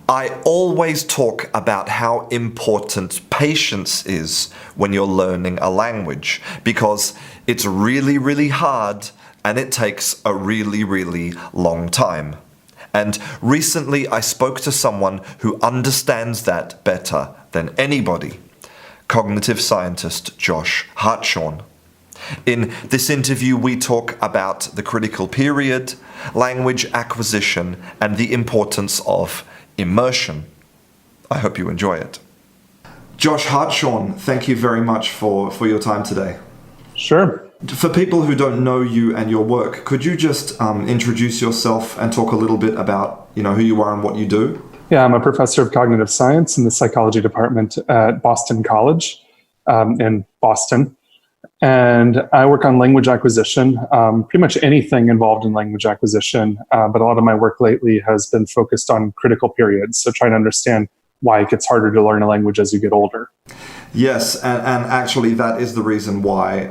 I always talk about how important patience is when you're learning a language, because it's really, really hard and it takes a really, really long time. And recently I spoke to someone who understands that better than anybody, cognitive scientist Josh Hartshorne. In this interview, we talk about the critical period, language acquisition, and the importance of immersion. I hope you enjoy it. Josh Hartshorne, thank you very much for your time today. Sure. For people who don't know you and your work, could you just introduce yourself and talk a little bit about who you are and what you do? Yeah, I'm a professor of cognitive science in the psychology department at Boston College in Boston. And I work on language acquisition, pretty much anything involved in language acquisition. But a lot of my work lately has been focused on critical periods. So trying to understand why it gets harder to learn a language as you get older. Yes, and actually that is the reason why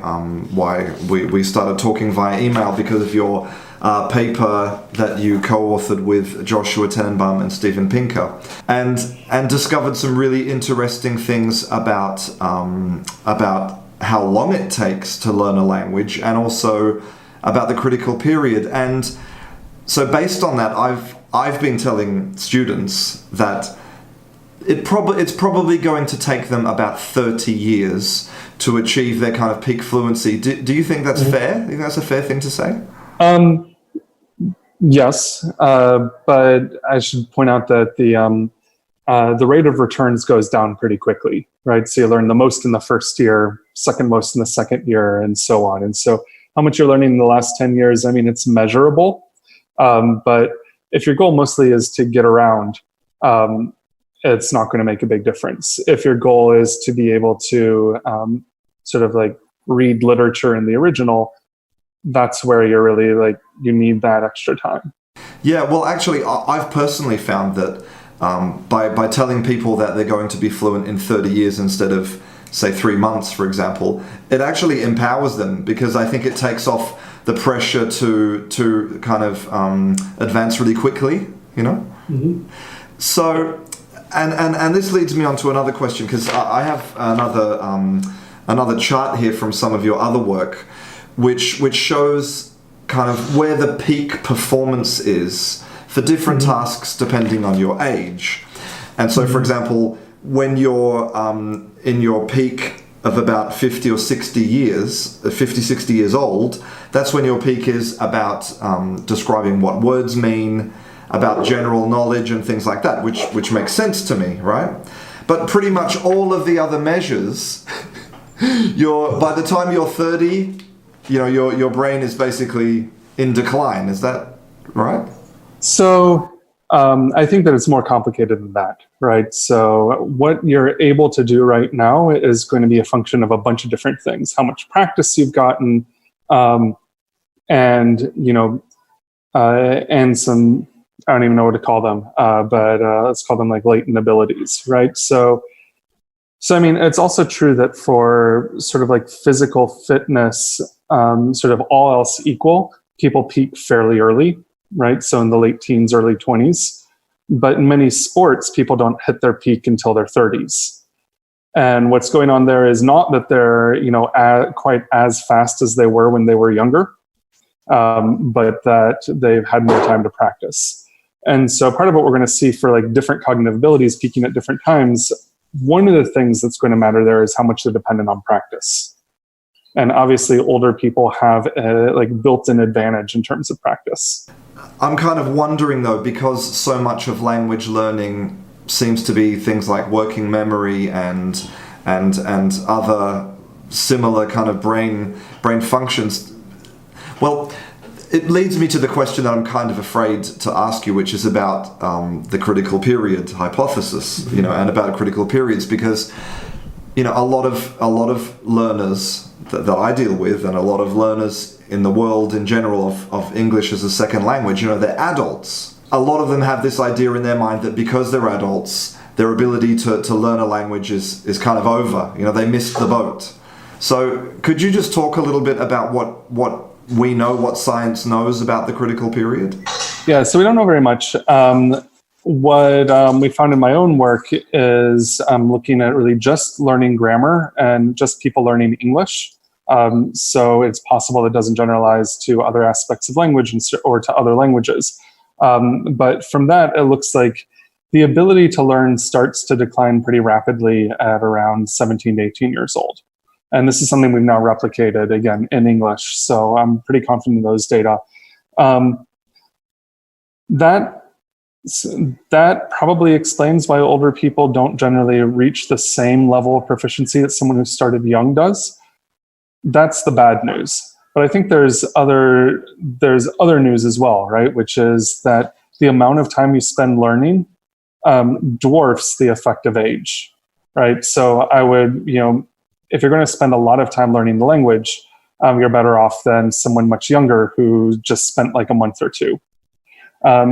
we started talking via email, because of your paper that you co-authored with Joshua Tenenbaum and Steven Pinker, and discovered some really interesting things about how long it takes to learn a language, and also about the critical period. And so based on that, I've been telling students that it's probably going to take them about 30 years to achieve their kind of peak fluency. Do you think that's fair? Do you think that's a fair thing to say? Yes, but I should point out that the rate of returns goes down pretty quickly, right? So you learn the most in the first year, second most in the second year, and so on. And so how much you're learning in the last 10 years, I mean, it's measurable. But if your goal mostly is to get around, it's not going to make a big difference. If your goal is to be able to sort of like read literature in the original, that's where you're really you need that extra time. Yeah, well, actually, I've personally found that by telling people that they're going to be fluent in 30 years instead of, say, 3 months, for example, it actually empowers them, because I think it takes off the pressure to kind of advance really quickly, Mm-hmm. So, and this leads me on to another question, because I have another chart here from some of your other work, which shows kind of where the peak performance is for different tasks depending on your age. And so, for example, when you're in your peak of about 50 or 60 years, 60 years old, that's when your peak is about describing what words mean, about general knowledge and things like that, which makes sense to me, right? But pretty much all of the other measures, by the time you're 30, your brain is basically in decline. Is that right? So I think that it's more complicated than that, right? So what you're able to do right now is going to be a function of a bunch of different things: how much practice you've gotten, and some, I don't even know what to call them, but let's call them like latent abilities, right? So I mean, it's also true that for sort of like physical fitness, sort of all else equal, people peak fairly early, right? So in the late teens, early 20s. But in many sports, people don't hit their peak until their 30s. And what's going on there is not that they're, quite as fast as they were when they were younger, but that they've had more time to practice. And so part of what we're going to see for like different cognitive abilities peaking at different times, one of the things that's going to matter there is how much they're dependent on practice. And obviously older people have a built-in advantage in terms of practice. I'm kind of wondering though, because so much of language learning seems to be things like working memory and other similar kind of brain functions. Well, it leads me to the question that I'm kind of afraid to ask you, which is about the critical period hypothesis, and about critical periods, because a lot of learners that I deal with, and a lot of learners in the world in general of English as a second language, they're adults. A lot of them have this idea in their mind that because they're adults, their ability to learn a language is kind of over. They missed the boat. So could you just talk a little bit about what we know, what science knows about the critical period? Yeah, so we don't know very much. what we found in my own work is looking at really just learning grammar and just people learning English. So it's possible it doesn't generalize to other aspects of language or to other languages. But from that, it looks like the ability to learn starts to decline pretty rapidly at around 17 to 18 years old. And this is something we've now replicated, again, in English. So I'm pretty confident in those data. That probably explains why older people don't generally reach the same level of proficiency that someone who started young does. That's the bad news. But I think there's other news as well, right? Which is that the amount of time you spend learning dwarfs the effect of age, right? So I would, if you're going to spend a lot of time learning the language, you're better off than someone much younger who just spent like a month or two.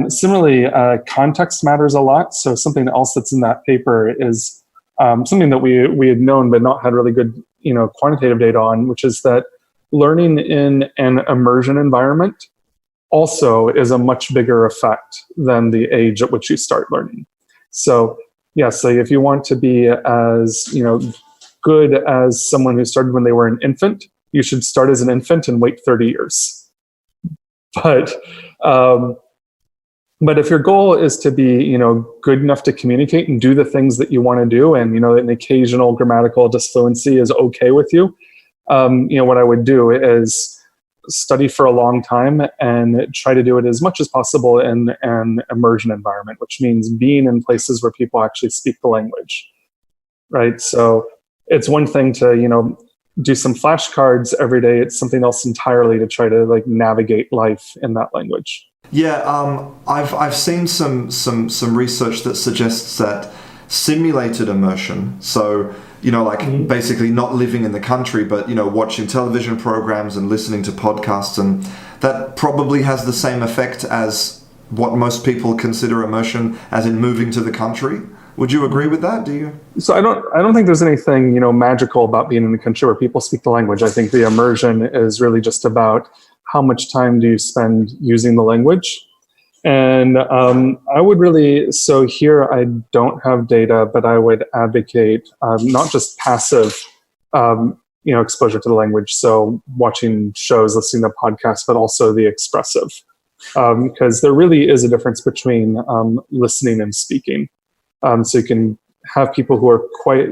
Similarly, context matters a lot. So something else that's in that paper is something that we had known but not had really good, quantitative data on, which is that learning in an immersion environment also is a much bigger effect than the age at which you start learning. So yes, so if you want to be as good as someone who started when they were an infant, you should start as an infant and wait 30 years. But if your goal is to be, good enough to communicate and do the things that you want to do, and an occasional grammatical disfluency is okay with you, what I would do is study for a long time and try to do it as much as possible in an immersion environment, which means being in places where people actually speak the language, right? So it's one thing to, do some flashcards every day. It's something else entirely to try to navigate life in that language. Yeah, I've seen some research that suggests that simulated immersion, so basically not living in the country, but watching television programs and listening to podcasts, and that probably has the same effect as what most people consider immersion, as in moving to the country. Would you agree with that? Do you? So I don't think there's anything magical about being in a country where people speak the language. I think the immersion is really just about how much time do you spend using the language. And I would really, so here I don't have data, but I would advocate not just passive, exposure to the language. So watching shows, listening to podcasts, but also the expressive, because there really is a difference between listening and speaking. So you can have people who are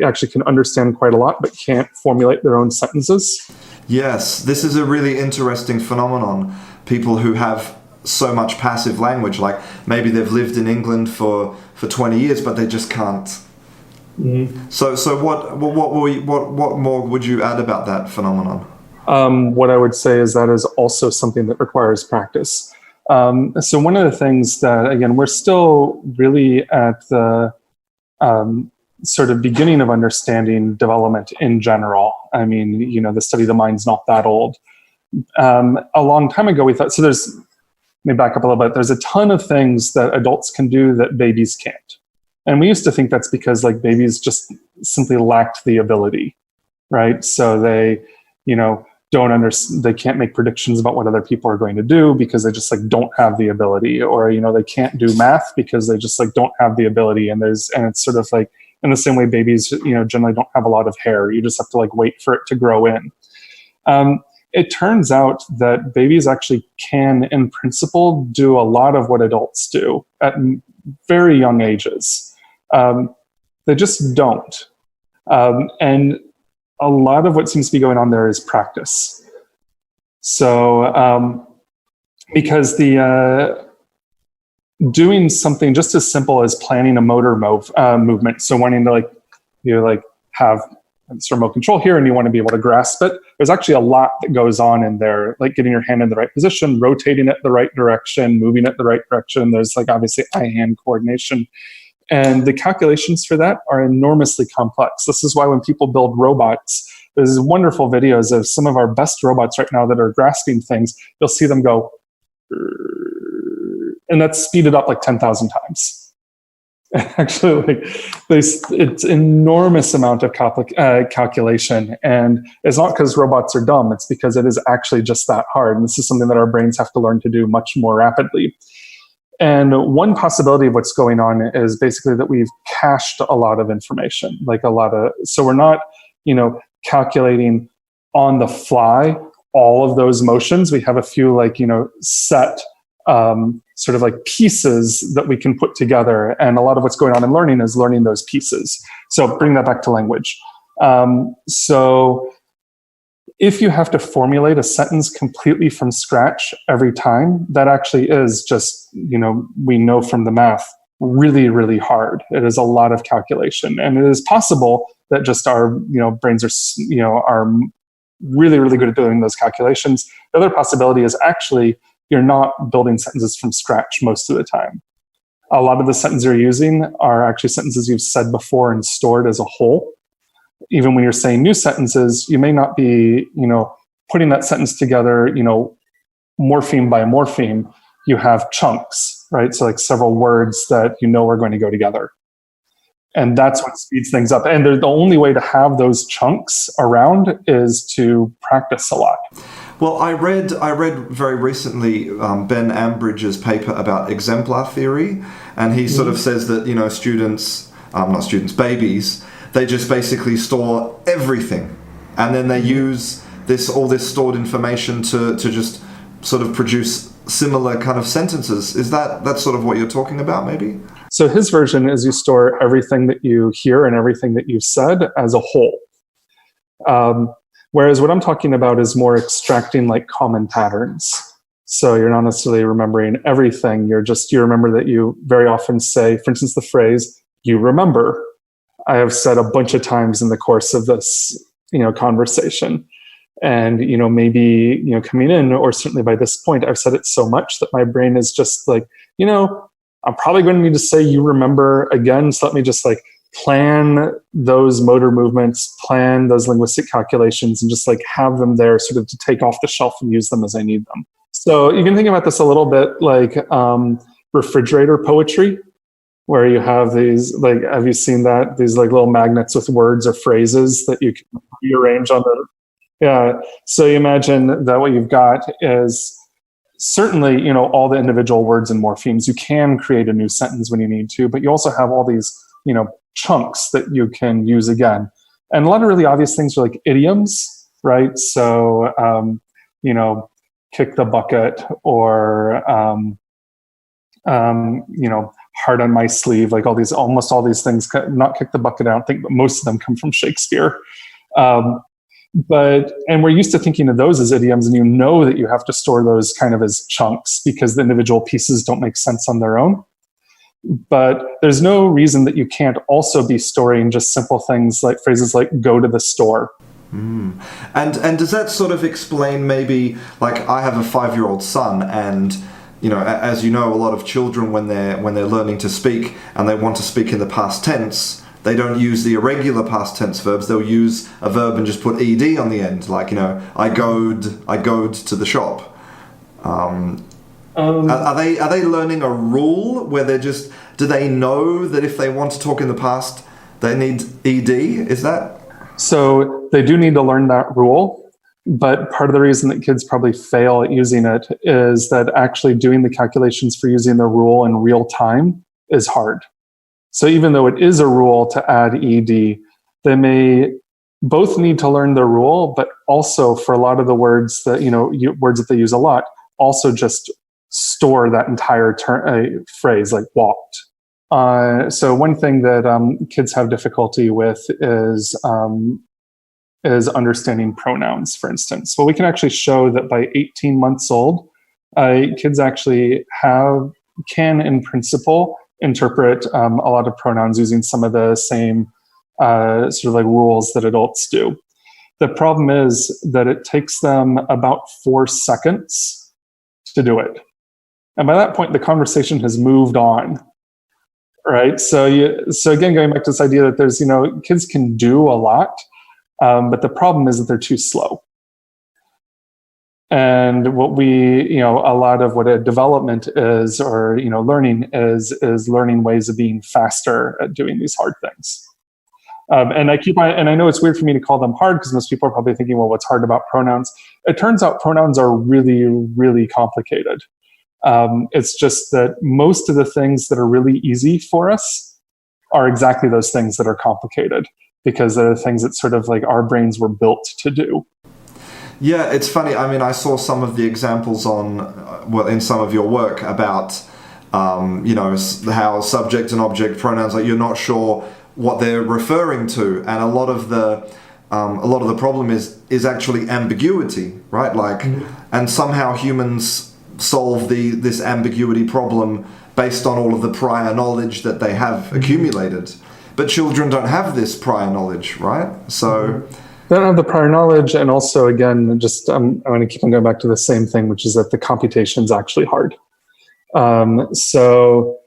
actually can understand quite a lot, but can't formulate their own sentences. Yes, this is a really interesting phenomenon. People who have so much passive language, like maybe they've lived in England for 20 years, but they just can't. Mm-hmm. So what more would you add about that phenomenon? What I would say is that is also something that requires practice. So one of the things that, again, we're still really at the sort of beginning of understanding development in general. I mean, the study of the mind's not that old. A long time ago, we thought, so let me back up a little bit. There's a ton of things that adults can do that babies can't. And we used to think that's because babies just simply lacked the ability, right? So they, don't understand, they can't make predictions about what other people are going to do because they just don't have the ability, or they can't do math because they just don't have the ability. And it's sort of in the same way babies generally don't have a lot of hair. You just have to wait for it to grow in. It turns out that babies actually can, in principle, do a lot of what adults do at very young ages. They just don't. And a lot of what seems to be going on there is practice. So, because doing something just as simple as planning a motor movement, so wanting to have remote control here and you want to be able to grasp it, there's actually a lot that goes on in there, getting your hand in the right position, rotating it the right direction, moving it the right direction. There's obviously eye-hand coordination. And the calculations for that are enormously complex. This is why when people build robots, there's wonderful videos of some of our best robots right now that are grasping things. You'll see them go, and that's speeded up 10,000 times. Actually, it's enormous amount of calculation, and it's not because robots are dumb. It's because it is actually just that hard. And this is something that our brains have to learn to do much more rapidly. And one possibility of what's going on is basically that we've cached a lot of information, so we're not, calculating on the fly all of those motions. We have a few set sort of like pieces that we can put together. And a lot of what's going on in learning is learning those pieces. So bring that back to language. So if you have to formulate a sentence completely from scratch every time, that actually is just, we know from the math, really, really hard. It is a lot of calculation. And it is possible that just our, brains are really, really good at doing those calculations. The other possibility is actually you're not building sentences from scratch most of the time. A lot of the sentences you're using are actually sentences you've said before and stored as a whole. Even when you're saying new sentences, you may not be, putting that sentence together, morpheme by morpheme. You have chunks, right? So like several words that are going to go together. And that's what speeds things up. And the only way to have those chunks around is to practice a lot. Well, I read very recently Ben Ambridge's paper about exemplar theory, and he sort of says that babies, they just basically store everything, and then they use all this stored information to just sort of produce similar kind of sentences. Is that's sort of what you're talking about, maybe? So his version is you store everything that you hear and everything that you've said as a whole. Whereas what I'm talking about is more extracting like common patterns. So you're not necessarily remembering everything. You remember that you very often say, for instance, the phrase, "you remember." I have said a bunch of times in the course of this, conversation. And, maybe, coming in, or certainly by this point, I've said it so much that my brain is just like, I'm probably going to need to say "you remember" again. So let me just plan those motor movements, plan those linguistic calculations, and just have them there sort of to take off the shelf and use them as I need them. So you can think about this a little bit like refrigerator poetry, where you have these, have you seen that? These little magnets with words or phrases that you can rearrange on so you imagine that what you've got is certainly, all the individual words and morphemes. You can create a new sentence when you need to, but you also have all these, chunks that you can use again. And a lot of really obvious things are like idioms, right? So, kick the bucket, or, heart on my sleeve, almost all these things, not kick the bucket, I don't think, but most of them come from Shakespeare. And we're used to thinking of those as idioms, and that you have to store those kind of as chunks because the individual pieces don't make sense on their own. But there's no reason that you can't also be storing just simple things like phrases like "go to the store." And does that sort of explain maybe, I have a 5-year-old son, and as you know, a lot of children when they're learning to speak and they want to speak in the past tense, they don't use the irregular past tense verbs. They'll use a verb and just put ed on the end, I goed to the shop. Are they learning a rule where do they know that if they want to talk in the past, they need ed? Is that? So they do need to learn that rule, but part of the reason that kids probably fail at using it is that actually doing the calculations for using the rule in real time is hard. So even though it is a rule to add ed, they may both need to learn the rule, but also for a lot of the words that, words that they use a lot, also just store that entire phrase, like walked. So one thing that kids have difficulty with is understanding pronouns, for instance. Well, we can actually show that by 18 months old, kids actually can, in principle, interpret a lot of pronouns using some of the same rules that adults do. The problem is that it takes them about 4 seconds to do it. And by that point, the conversation has moved on, right? So again, going back to this idea that there's, kids can do a lot, but the problem is that they're too slow. And what a lot of what a development is, or, learning is learning ways of being faster at doing these hard things. And I know it's weird for me to call them hard because most people are probably thinking, well, what's hard about pronouns? It turns out pronouns are really, really complicated. It's just that most of the things that are really easy for us are exactly those things that are complicated, because they're the things that sort of like our brains were built to do. Yeah, it's funny. I mean, I saw some of the examples on, well, in some of your work about, how subject and object pronouns, like you're not sure what they're referring to, and a lot of the problem is actually ambiguity, right? Like, and somehow humans solve this ambiguity problem based on all of the prior knowledge that they have accumulated. But children don't have this prior knowledge, right? So they don't have the prior knowledge, and also, again, just I'm going to keep on going back to the same thing, which is that the computation is actually hard. So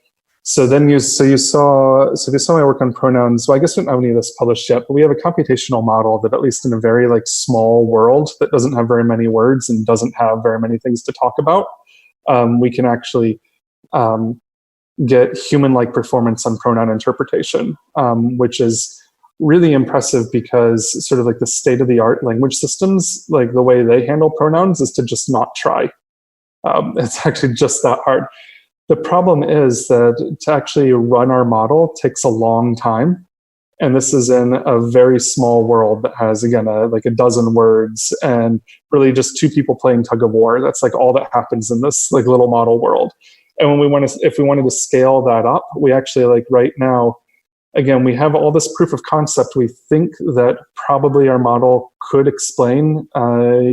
if you saw my work on pronouns, well, I guess we don't have any of this published yet, but we have a computational model that, at least in a very like small world that doesn't have very many words and doesn't have very many things to talk about, we can actually get human-like performance on pronoun interpretation, which is really impressive, because sort of like the state-of-the-art language systems, like the way they handle pronouns is to just not try. It's actually just that hard. The problem is that to actually run our model takes a long time. And this is in a very small world that has, again, like a dozen words and really just two people playing tug of war. That's like all that happens in this like little model world. And if we wanted to scale that up, we actually, like right now, again, we have all this proof of concept. We think that probably our model could explain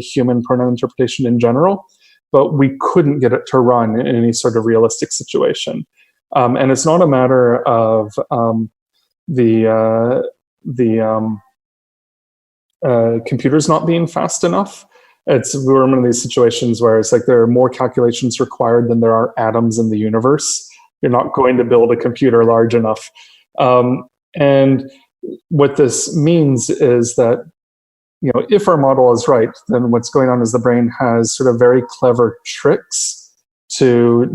human pronoun interpretation in general, but we couldn't get it to run in any sort of realistic situation. And it's not a matter of the computers not being fast enough. We're in one of these situations where it's like there are more calculations required than there are atoms in the universe. You're not going to build a computer large enough. And what this means is that, if our model is right, then what's going on is the brain has sort of very clever tricks to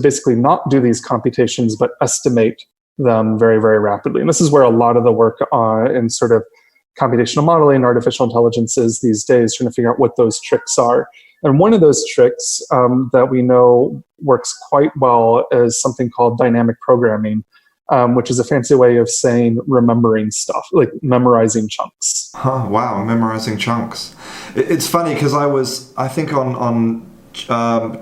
basically not do these computations, but estimate them very, very rapidly. And this is where a lot of the work in sort of computational modeling and artificial intelligence is these days, trying to figure out what those tricks are. And one of those tricks that we know works quite well is something called dynamic programming, which is a fancy way of saying remembering stuff, like memorizing chunks. Wow, memorizing chunks. It's funny because I think on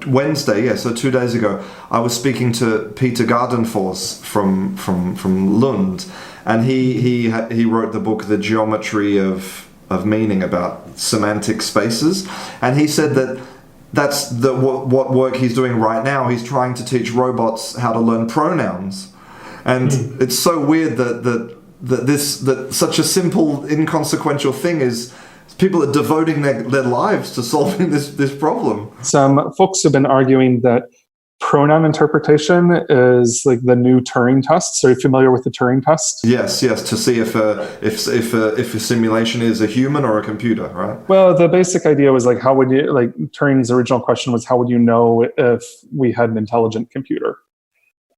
Wednesday, so 2 days ago, I was speaking to Peter Gardenfors from Lund, and he wrote the book The Geometry of Meaning, about semantic spaces, and he said that's what work he's doing right now. He's trying to teach robots how to learn pronouns. And it's so weird that such a simple, inconsequential thing is people are devoting their lives to solving this problem. Some folks have been arguing that pronoun interpretation is like the new Turing test. So are you familiar with the Turing test? Yes, to see if a simulation is a human or a computer, right? Well, the basic idea was like, Turing's original question was, how would you know if we had an intelligent computer?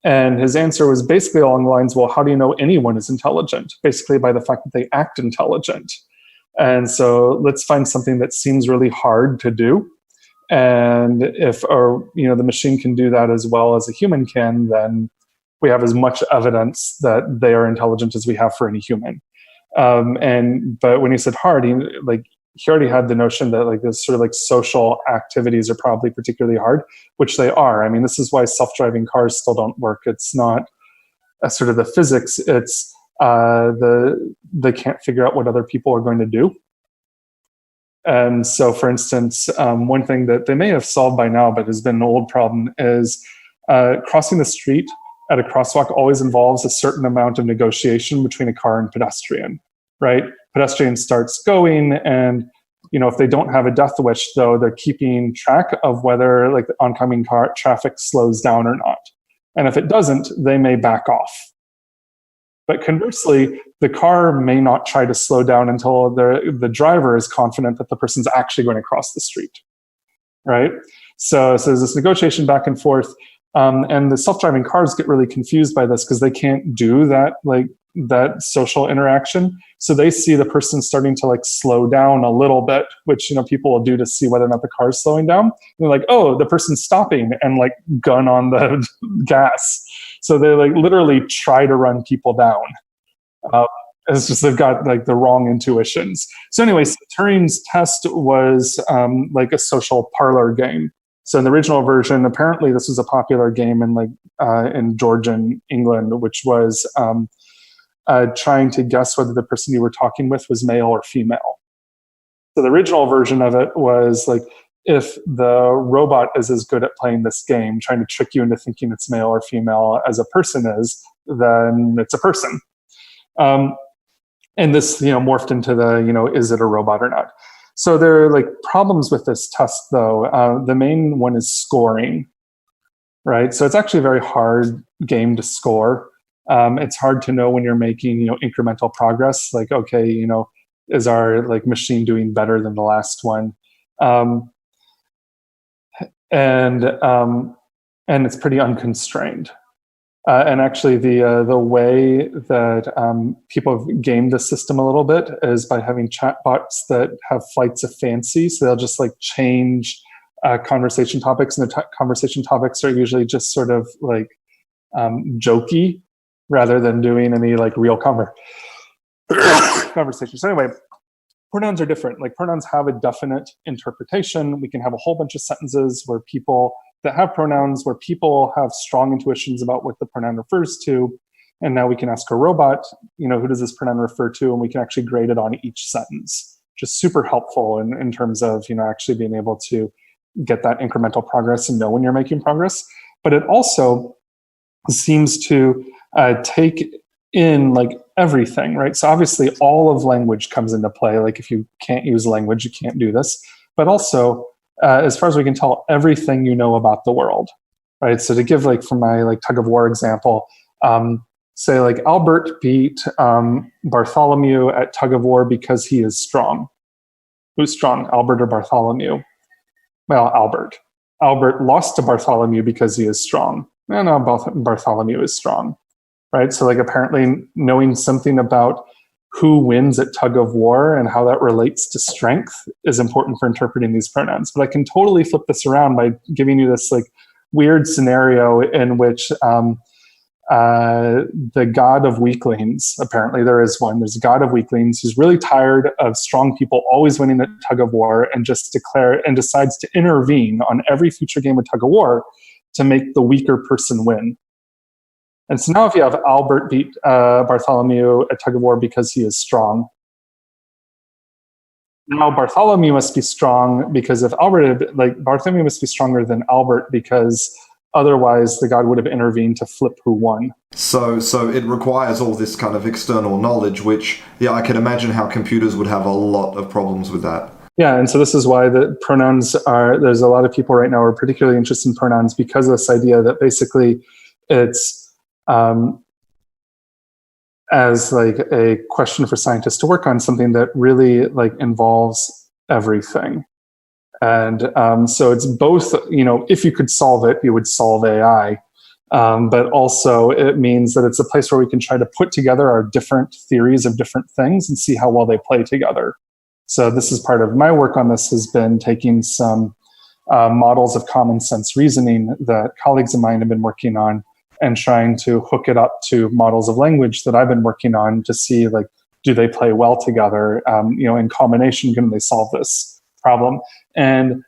And his answer was basically along the lines, well, how do you know anyone is intelligent? Basically by the fact that they act intelligent. And so let's find something that seems really hard to do. And if the machine can do that as well as a human can, then we have as much evidence that they are intelligent as we have for any human. But when he said hard, he already had the notion that like this sort of like social activities are probably particularly hard, which they are. I mean, this is why self-driving cars still don't work. It's not sort of the physics. It's they can't figure out what other people are going to do. And so, for instance, one thing that they may have solved by now, but has been an old problem, is crossing the street at a crosswalk always involves a certain amount of negotiation between a car and pedestrian, right? Pedestrian starts going, and if they don't have a death wish, though, they're keeping track of whether like the oncoming car traffic slows down or not. And if it doesn't, they may back off. But conversely, the car may not try to slow down until the driver is confident that the person's actually going to cross the street, right? So there's this negotiation back and forth, and the self-driving cars get really confused by this because they can't do that like that social interaction. So they see the person starting to like slow down a little bit, which, people will do to see whether or not the car is slowing down. And they're like, oh, the person's stopping, and like gun on the gas. So they like literally try to run people down. It's just they've got like the wrong intuitions. So anyway, so Turing's test was like a social parlor game. So in the original version, apparently this was a popular game in Georgian England, which was trying to guess whether the person you were talking with was male or female. So the original version of it was like, if the robot is as good at playing this game, trying to trick you into thinking it's male or female as a person is, then it's a person. And this, morphed into the, is it a robot or not? So there are like problems with this test, though. The main one is scoring, right? So it's actually a very hard game to score. It's hard to know when you're making, incremental progress. Like, okay, is our like machine doing better than the last one? And it's pretty unconstrained. And actually, the way that people have gamed the system a little bit is by having chatbots that have flights of fancy. So they'll just like change conversation topics, and the conversation topics are usually just sort of like jokey, rather than doing any like real conversation. So anyway, pronouns are different. Like pronouns have a definite interpretation. We can have a whole bunch of sentences where people that have pronouns, where people have strong intuitions about what the pronoun refers to. And now we can ask a robot, who does this pronoun refer to? And we can actually grade it on each sentence, which is super helpful in terms of, actually being able to get that incremental progress and know when you're making progress. But it also seems to take in like everything, right? So obviously all of language comes into play. Like if you can't use language, you can't do this. But also, as far as we can tell, everything about the world, right? So to give like from my like tug of war example, say like Albert beat Bartholomew at tug of war because he is strong. Who's strong, Albert or Bartholomew? Well, Albert. Albert lost to Bartholomew because he is strong. No, Bartholomew is strong, right? So like apparently knowing something about who wins at tug of war and how that relates to strength is important for interpreting these pronouns. But I can totally flip this around by giving you this like weird scenario in which the god of weaklings, apparently there is one, there's a god of weaklings who's really tired of strong people always winning at tug of war and just decides to intervene on every future game of tug of war to make the weaker person win. And so now if you have Albert beat Bartholomew at tug of war because he is strong, now Bartholomew must be strong because if Bartholomew must be stronger than Albert because otherwise the god would have intervened to flip who won. So it requires all this kind of external knowledge, which, I can imagine how computers would have a lot of problems with that. Yeah, and so this is why the pronouns there's a lot of people right now who are particularly interested in pronouns because of this idea that basically it's as like a question for scientists to work on, something that really like involves everything. And so it's both, if you could solve it, you would solve AI. But also it means that it's a place where we can try to put together our different theories of different things and see how well they play together. So this is part of my work on this, has been taking some models of common sense reasoning that colleagues of mine have been working on and trying to hook it up to models of language that I've been working on to see, like, do they play well together? In combination, can they solve this problem? And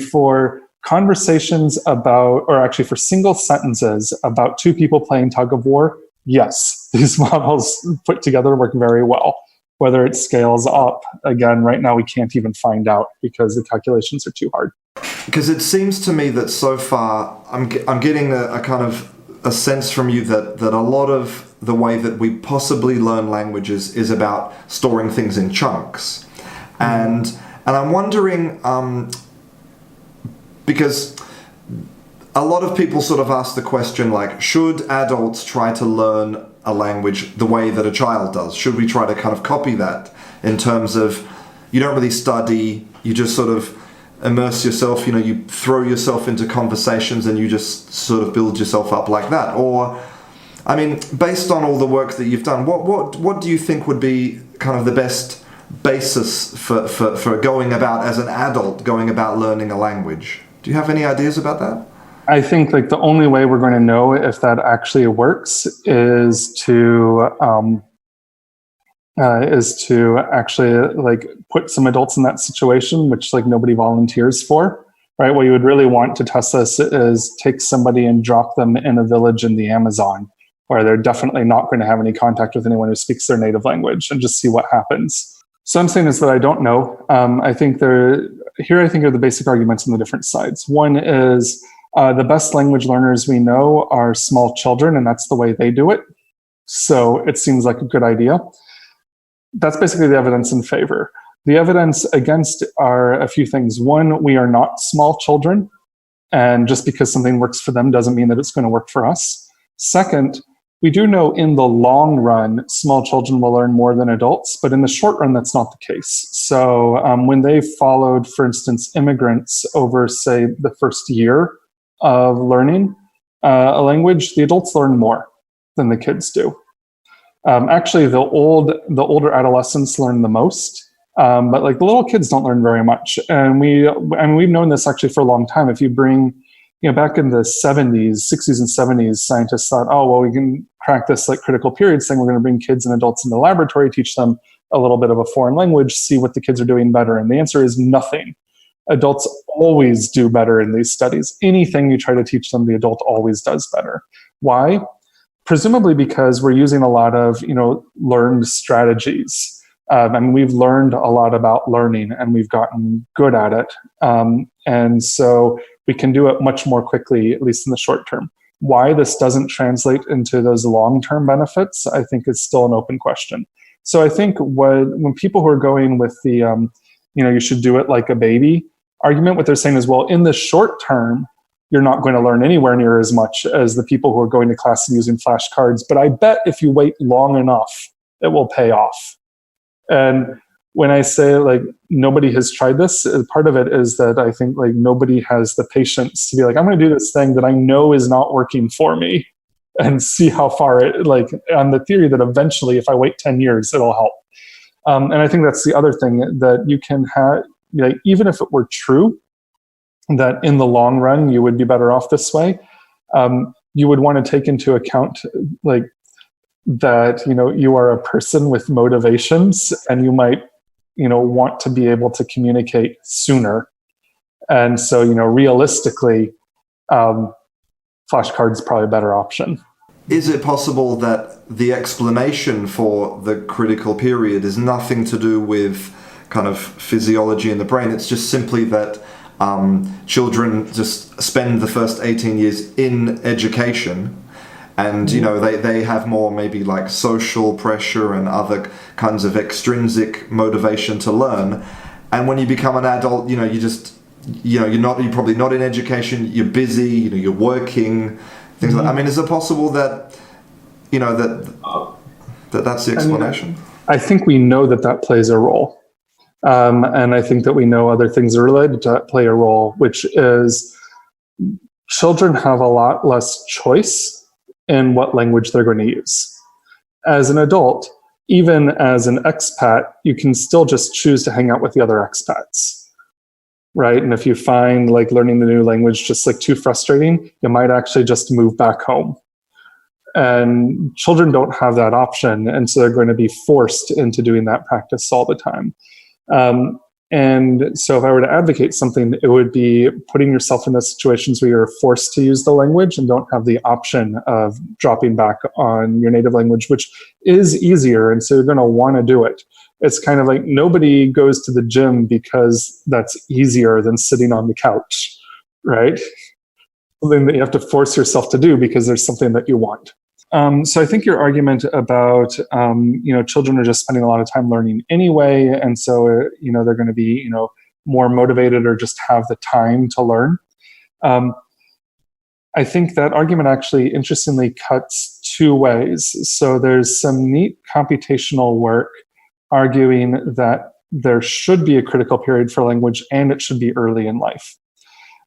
for conversations about, or actually for single sentences about two people playing tug of war, yes, these models put together work very well. Whether it scales up, again, right now we can't even find out because the calculations are too hard. Because it seems to me that so far I'm getting a kind of a sense from you that a lot of the way that we possibly learn languages is about storing things in chunks. And I'm wondering, because a lot of people sort of ask the question, like, should adults try to learn a language the way that a child does? Should we try to kind of copy that in terms of, you don't really study, you just sort of immerse yourself, you throw yourself into conversations and you just sort of build yourself up like that? Or I mean, based on all the work that you've done, what do you think would be kind of the best basis for going about, as an adult, going about learning a language? Do you have any ideas about that? I think like the only way we're going to know if that actually works is to actually like put some adults in that situation, which like nobody volunteers for, right? What you would really want to test this is take somebody and drop them in a village in the Amazon, where they're definitely not going to have any contact with anyone who speaks their native language, and just see what happens. So I'm saying is that I don't know. I think are the basic arguments on the different sides. One is the best language learners we know are small children, and that's the way they do it. So it seems like a good idea. That's basically the evidence in favor. The evidence against are a few things. One, we are not small children, and just because something works for them doesn't mean that it's going to work for us. Second, we do know in the long run, small children will learn more than adults, but in the short run, that's not the case. So when they followed, for instance, immigrants over, say, the first year of learning a language, the adults learn more than the kids do. Actually, the older adolescents learn the most, but like the little kids don't learn very much. And we've known this actually for a long time. If you bring, back in the 60s and 70s, scientists thought, oh, well, we can crack this like critical period thing. We're going to bring kids and adults in the laboratory, teach them a little bit of a foreign language, see what the kids are doing better. And the answer is nothing. Adults always do better in these studies. Anything you try to teach them, the adult always does better. Why? Presumably because we're using a lot of, learned strategies. And we've learned a lot about learning, and we've gotten good at it. And so we can do it much more quickly, at least in the short term. Why this doesn't translate into those long-term benefits, I think is still an open question. So I think when people who are going with the, you should do it like a baby argument, what they're saying is, well, in the short term, you're not going to learn anywhere near as much as the people who are going to class and using flashcards. But I bet if you wait long enough, it will pay off. And when I say like nobody has tried this, part of it is that I think like nobody has the patience to be like, I'm going to do this thing that I know is not working for me, and see how far it, like on the theory that eventually if I wait 10 years, it'll help. And I think that's the other thing that you can have, even if it were true, that in the long run you would be better off this way, you would want to take into account like that you are a person with motivations, and you might want to be able to communicate sooner. And so realistically, flashcards is probably a better option. Is it possible that the explanation for the critical period is nothing to do with kind of physiology in the brain? It's just simply that children just spend the first 18 years in education, and they have more maybe like social pressure and other kinds of extrinsic motivation to learn. And when you become an adult, you're probably not in education, you're busy, you're working, things like that. I mean, is it possible that that's the explanation? I think we know that plays a role. And I think that we know other things are related to that play a role, which is children have a lot less choice in what language they're going to use. As an adult, even as an expat, you can still just choose to hang out with the other expats, right? And if you find like learning the new language just like too frustrating, you might actually just move back home. And children don't have that option, and so they're going to be forced into doing that practice all the time. And so if I were to advocate something, it would be putting yourself in those situations where you're forced to use the language and don't have the option of dropping back on your native language, which is easier. And so you're going to want to do it. It's kind of like nobody goes to the gym because that's easier than sitting on the couch, right? Something that you have to force yourself to do because there's something that you want. So I think your argument about, children are just spending a lot of time learning anyway, and so, they're going to be, more motivated or just have the time to learn. I think that argument actually interestingly cuts two ways. So there's some neat computational work arguing that there should be a critical period for language and it should be early in life.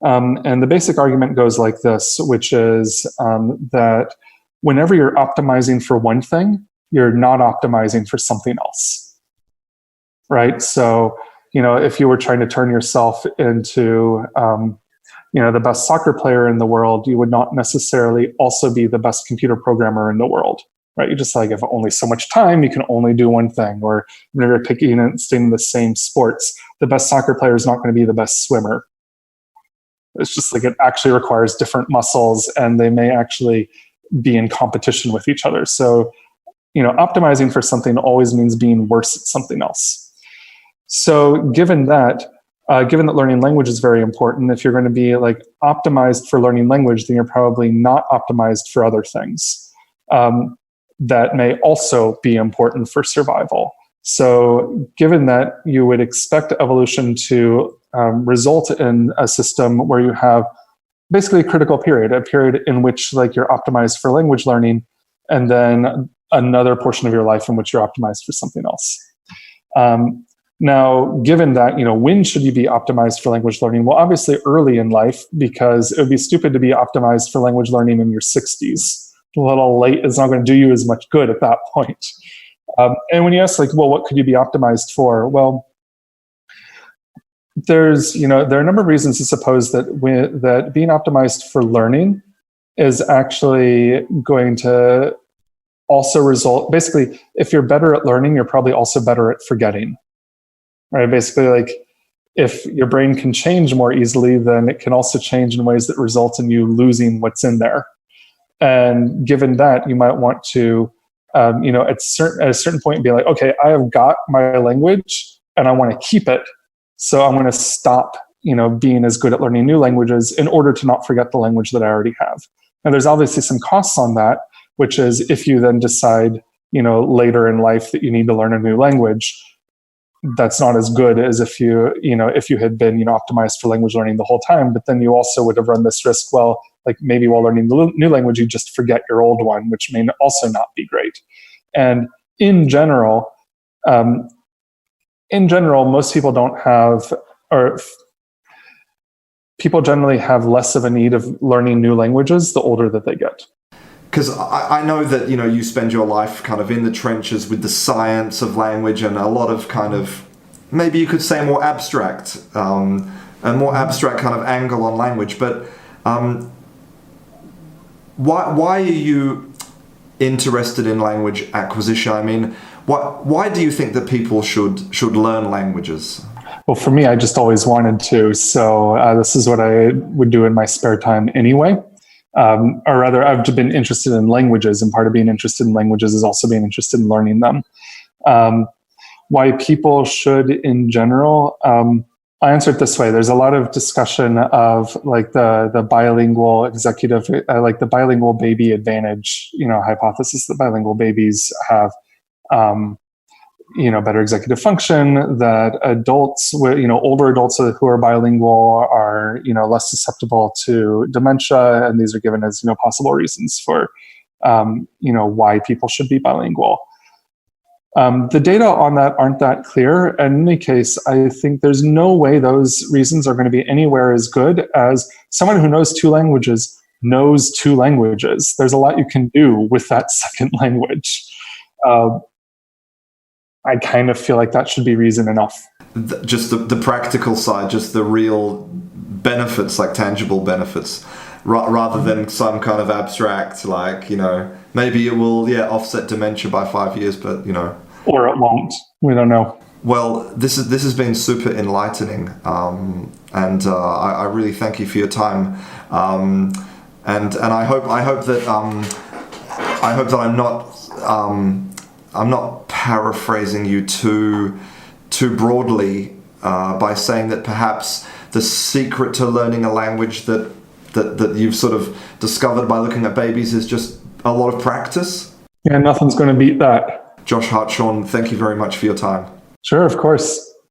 And the basic argument goes like this, which is that whenever you're optimizing for one thing, you're not optimizing for something else, right? So, if you were trying to turn yourself into, the best soccer player in the world, you would not necessarily also be the best computer programmer in the world, right? You just like, if only so much time, you can only do one thing. Or whenever you're picking and staying in the same sports, the best soccer player is not going to be the best swimmer. It's just like, it actually requires different muscles, and they may actually be in competition with each other. So, optimizing for something always means being worse at something else. So given that learning language is very important, if you're going to be like optimized for learning language, then you're probably not optimized for other things that may also be important for survival. So given that, you would expect evolution to result in a system where you have basically a critical period, a period in which like you're optimized for language learning, and then another portion of your life in which you're optimized for something else. Now, given that, when should you be optimized for language learning? Well, obviously early in life, because it would be stupid to be optimized for language learning in your 60s. A little late, it's not going to do you as much good at that point. And when you ask, like, well, what could you be optimized for? Well, there are a number of reasons to suppose that that being optimized for learning is actually going to also result. Basically, if you're better at learning, you're probably also better at forgetting. Right? Basically, like, if your brain can change more easily, then it can also change in ways that result in you losing what's in there. And given that, you might want to, at a certain point, be like, okay, I have got my language and I want to keep it. So I'm going to stop, being as good at learning new languages in order to not forget the language that I already have. Now, there's obviously some costs on that, which is if you then decide, later in life that you need to learn a new language, that's not as good as if you had been, optimized for language learning the whole time. But then you also would have run this risk. Well, like maybe while learning the new language, you just forget your old one, which may also not be great. And in general, most people don't have, or people generally have less of a need of learning new languages the older that they get. Because I know that, you spend your life kind of in the trenches with the science of language and a lot of kind of, maybe you could say more abstract, a more abstract kind of angle on language. But why are you interested in language acquisition? I mean, why do you think that people should learn languages? Well, for me, I just always wanted to. So this is what I would do in my spare time anyway. Or rather, I've been interested in languages, and part of being interested in languages is also being interested in learning them. Why people should in general, I answer it this way. There's a lot of discussion of like the bilingual executive, like the bilingual baby advantage, hypothesis that bilingual babies have, better executive function, that adults, older adults who are bilingual are, less susceptible to dementia. And these are given as, possible reasons for, why people should be bilingual. The data on that aren't that clear. And in any case, I think there's no way those reasons are going to be anywhere as good as someone who knows two languages knows two languages. There's a lot you can do with that second language. I kind of feel like that should be reason enough. Just the practical side, just the real benefits, like tangible benefits, rather than some kind of abstract, like, maybe it will, offset dementia by 5 years, but, Or it won't. We don't know. Well, this has been super enlightening, and I really thank you for your time, and I hope that I'm not paraphrasing you too broadly by saying that perhaps the secret to learning a language that you've sort of discovered by looking at babies is just a lot of practice. Yeah, nothing's going to beat that. Josh Hartshorne, thank you very much for your time. Sure, of course.